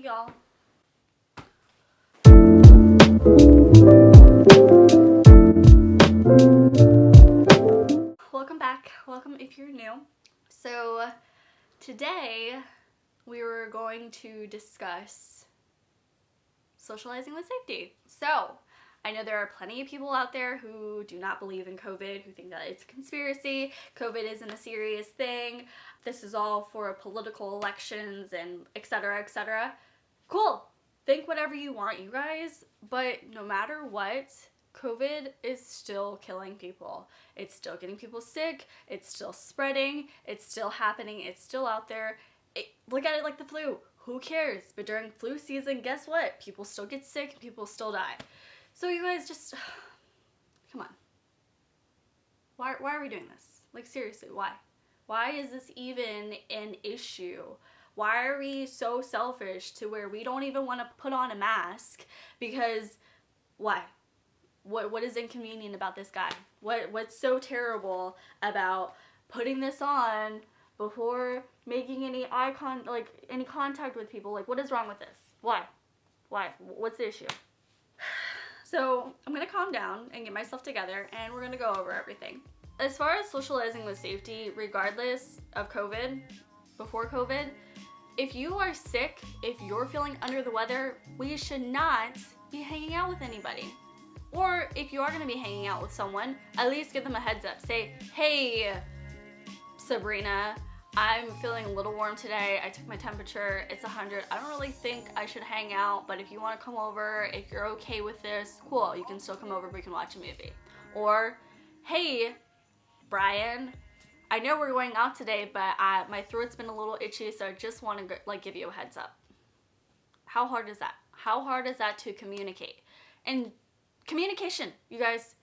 y'all. Welcome back. Welcome if you're new. So today we were going to discuss socializing with safety. So I know there are plenty of people out there who do not believe in COVID, who think that it's a conspiracy. COVID isn't a serious thing. This is all for political elections and etc., etc. Cool. Think whatever you want, you guys. But no matter what, COVID is still killing people. It's still getting people sick. It's still spreading. It's still happening. It's still out there. Look at it like the flu. Who cares? But during flu season, guess what? People still get sick and people still die. So you guys just, come on. Why are we doing this? Like seriously, why? Why is this even an issue? Why are we so selfish to where we don't even want to put on a mask? Because why? What is inconvenient about this guy? What's so terrible about putting this on before making any any contact with people? Like, what is wrong with this? Why? What's the issue? So I'm gonna calm down and get myself together, and we're gonna go over everything. As far as socializing with safety, regardless of COVID, before COVID, if you are sick, if you're feeling under the weather, we should not be hanging out with anybody. Or if you are gonna be hanging out with someone, at least give them a heads up. Say, hey, Sabrina, I'm feeling a little warm today. I took my temperature. It's 100. I don't really think I should hang out, but if you want to come over, if you're okay with this, cool. You can still come over. We can watch a movie. Or, hey, Brian, I know we're going out today, but my throat's been a little itchy, so I just want to give you a heads up. How hard is that? How hard is that to communicate? And communication, you guys.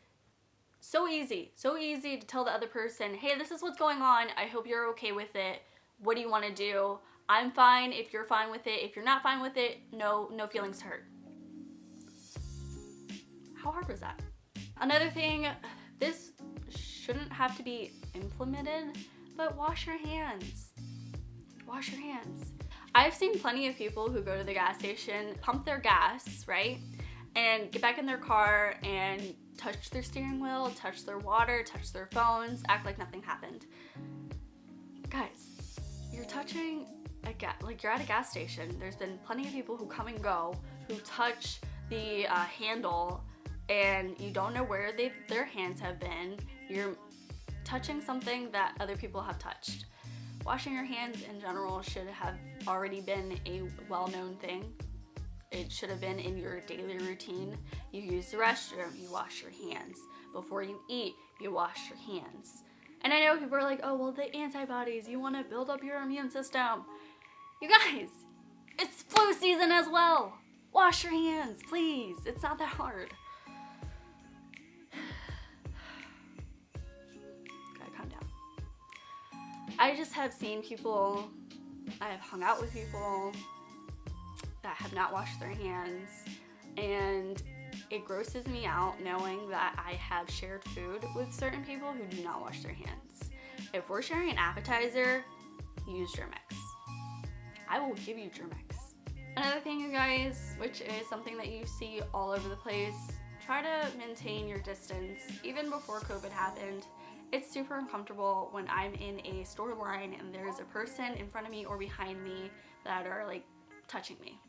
So easy to tell the other person, hey, this is what's going on. I hope you're okay with it. What do you want to do? I'm fine if you're fine with it. If you're not fine with it, no feelings hurt. How hard was that? Another thing, this shouldn't have to be implemented, but wash your hands. Wash your hands. I've seen plenty of people who go to the gas station, pump their gas, right? And get back in their car and touch their steering wheel, touch their water, touch their phones, act like nothing happened. Guys, you're touching you're at a gas station. There's been plenty of people who come and go who touch the handle, and you don't know where their hands have been. You're touching something that other people have touched. Washing your hands in general should have already been a well-known thing. It should have been in your daily routine. You use the restroom, you wash your hands. Before you eat, you wash your hands. And I know people are like, oh, well, the antibodies, you want to build up your immune system. You guys, it's flu season as well. Wash your hands, please. It's not that hard. Gotta calm down. I just have seen people, I have hung out with people that have not washed their hands, and it grosses me out knowing that I have shared food with certain people who do not wash their hands. If we're sharing an appetizer, use Germ-X. I will give you Germ-X. Another thing, you guys, which is something that you see all over the place, try to maintain your distance. Even before COVID happened, it's super uncomfortable when I'm in a store line and there's a person in front of me or behind me that are like touching me.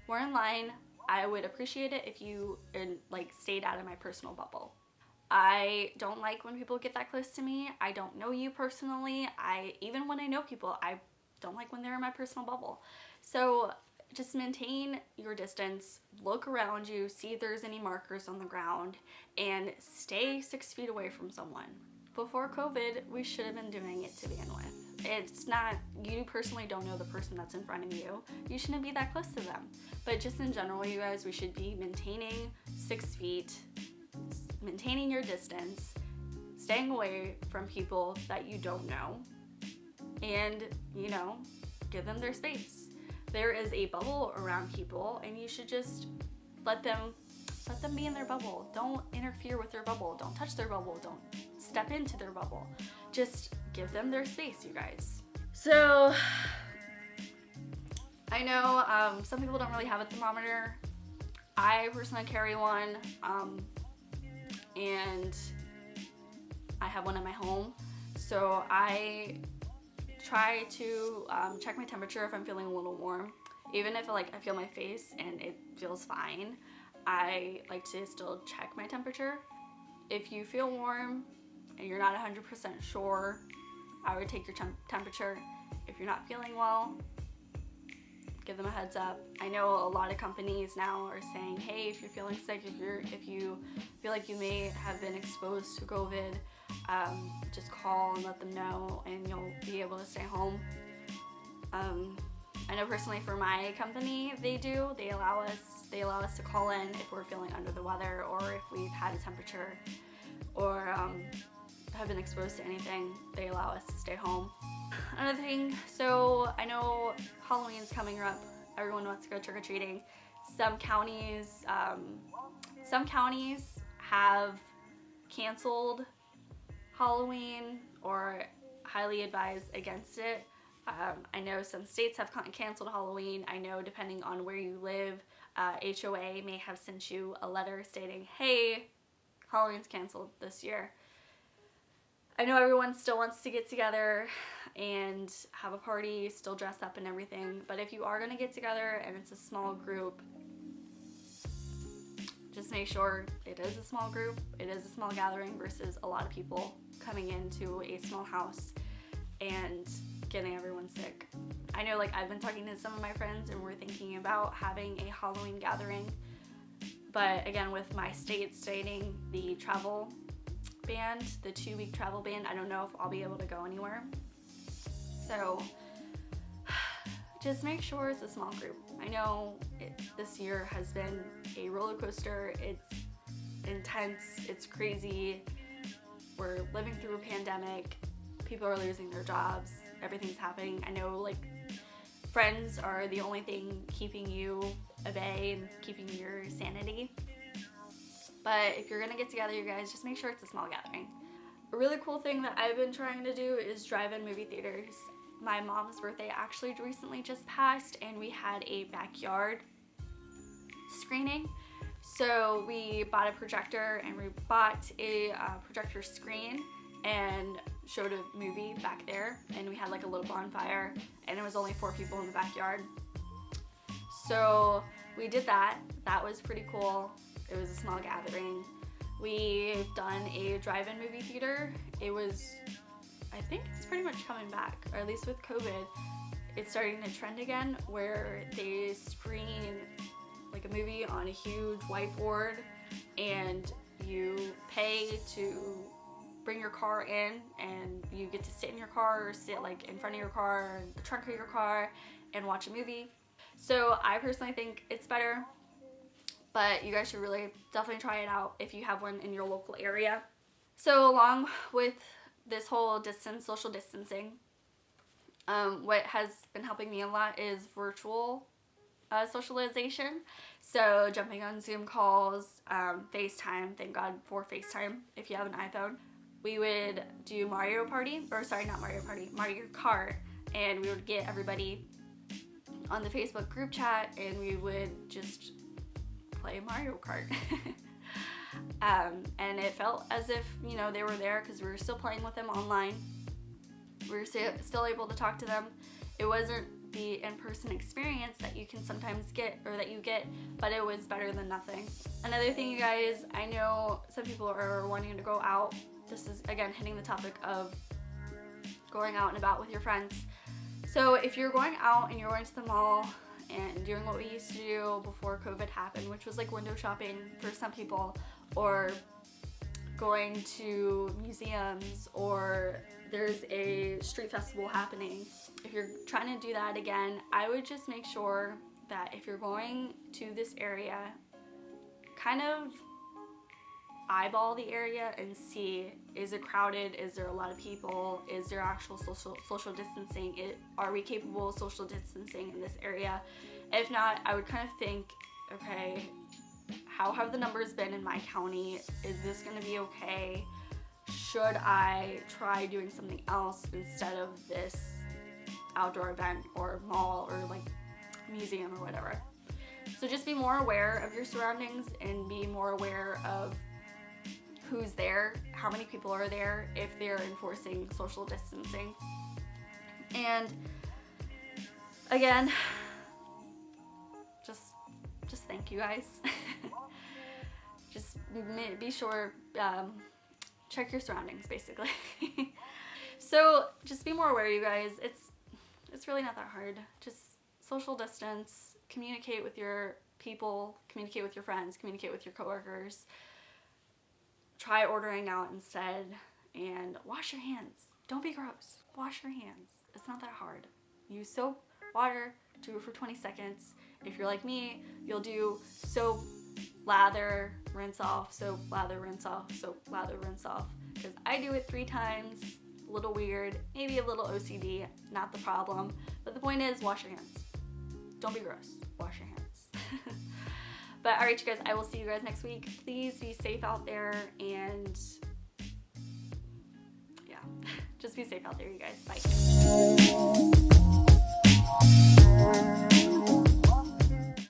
We're in line. I would appreciate it if you stayed out of my personal bubble. I don't like when people get that close to me. I don't know you personally. Even when I know people, I don't like when they're in my personal bubble. So just maintain your distance, look around you, see if there's any markers on the ground, and stay 6 feet away from someone. Before COVID, we should have been doing it to begin with. It's not, you personally don't know the person that's in front of you. You shouldn't be that close to them. But just in general, you guys, we should be maintaining 6 feet, maintaining your distance, staying away from people that you don't know, and, give them their space. There is a bubble around people, and you should just let them be in their bubble. Don't interfere with their bubble. Don't touch their bubble. Don't step into their bubble. Just give them their space, you guys. So I know some people don't really have a thermometer. I personally carry one, and I have one at my home. So I try to check my temperature if I'm feeling a little warm. Even if I feel my face and it feels fine, I like to still check my temperature. If you feel warm and you're not 100% sure, I would take your temperature. If you're not feeling well, give them a heads up. I know a lot of companies now are saying, hey, if you're feeling sick, if you feel like you may have been exposed to COVID, just call and let them know, and you'll be able to stay home. I know personally for my company, they allow us to call in if we're feeling under the weather, or if we've had a temperature, or have been exposed to anything. They allow us to stay home. Another thing, so I know Halloween's coming up. Everyone wants to go trick-or-treating. Some counties have canceled Halloween or highly advise against it. I know some states have canceled Halloween. I know depending on where you live, HOA may have sent you a letter stating, hey, Halloween's canceled this year. I know everyone still wants to get together and have a party, still dress up and everything, but if you are going to get together and it's a small group, just make sure it is a small group, it is a small gathering versus a lot of people coming into a small house and getting everyone sick. I know I've been talking to some of my friends and we're thinking about having a Halloween gathering, but again, with my state stating the travel ban, the 2-week travel ban, I don't know if I'll be able to go anywhere. So just make sure it's a small group. I know this year has been a roller coaster. It's intense, it's crazy. We're living through a pandemic. People are losing their jobs. Everything's happening. I know friends are the only thing keeping you at bay and keeping your sanity. But if you're gonna get together, you guys, just make sure it's a small gathering. A really cool thing that I've been trying to do is drive-in movie theaters. My mom's birthday actually recently just passed, and we had a backyard screening. So we bought a projector, and we bought a projector screen and showed a movie back there, and we had a little bonfire, and it was only 4 people in the backyard. So we did that. That was pretty cool. It was a small gathering. We've done a drive-in movie theater. I think it's pretty much coming back, or at least with COVID, it's starting to trend again, where they screen a movie on a huge whiteboard, and you pay to bring your car in, and you get to sit in your car or sit in front of your car, or the trunk of your car, and watch a movie. So I personally think it's better, but you guys should really definitely try it out if you have one in your local area. So along with this whole social distancing, what has been helping me a lot is virtual socialization. So jumping on Zoom calls, FaceTime, thank God for FaceTime if you have an iPhone. We would do Mario Kart, and we would get everybody on the Facebook group chat, and we would just play Mario Kart. And it felt as if, they were there because we were still playing with them online. We were still able to talk to them. It wasn't the in-person experience that you can sometimes get, or that you get, but it was better than nothing. Another thing, you guys, I know some people are wanting to go out. This is, again, hitting the topic of going out and about with your friends. So if you're going out and you're going to the mall and doing what we used to do before COVID happened, which was window shopping for some people, or going to museums, or there's a street festival happening, if you're trying to do that again, I would just make sure that if you're going to this area, kind of eyeball the area and see, is it crowded, is there a lot of people, is there actual social distancing, are we capable of social distancing in this area? If not, I would kind of think, okay, how have the numbers been in my county? Is this going to be okay? Should I try doing something else instead of this outdoor event or mall or museum or whatever. So just be more aware of your surroundings and be more aware of who's there, how many people are there, if they're enforcing social distancing. And again, just thank you guys. Just be sure, check your surroundings basically. So just be more aware, you guys. It's really not that hard. Just social distance, communicate with your people, communicate with your friends, communicate with your coworkers. Try ordering out instead, and wash your hands. Don't be gross. Wash your hands. It's not that hard. Use soap, water, do it for 20 seconds. If you're like me, you'll do soap, lather, rinse off, soap, lather, rinse off, soap, lather, rinse off. Because I do it 3 times. A little weird, maybe a little OCD, not the problem. But the point is, wash your hands. Don't be gross. Wash your hands. But alright, you guys, I will see you guys next week. Please be safe out there, and yeah, just be safe out there, you guys. Bye.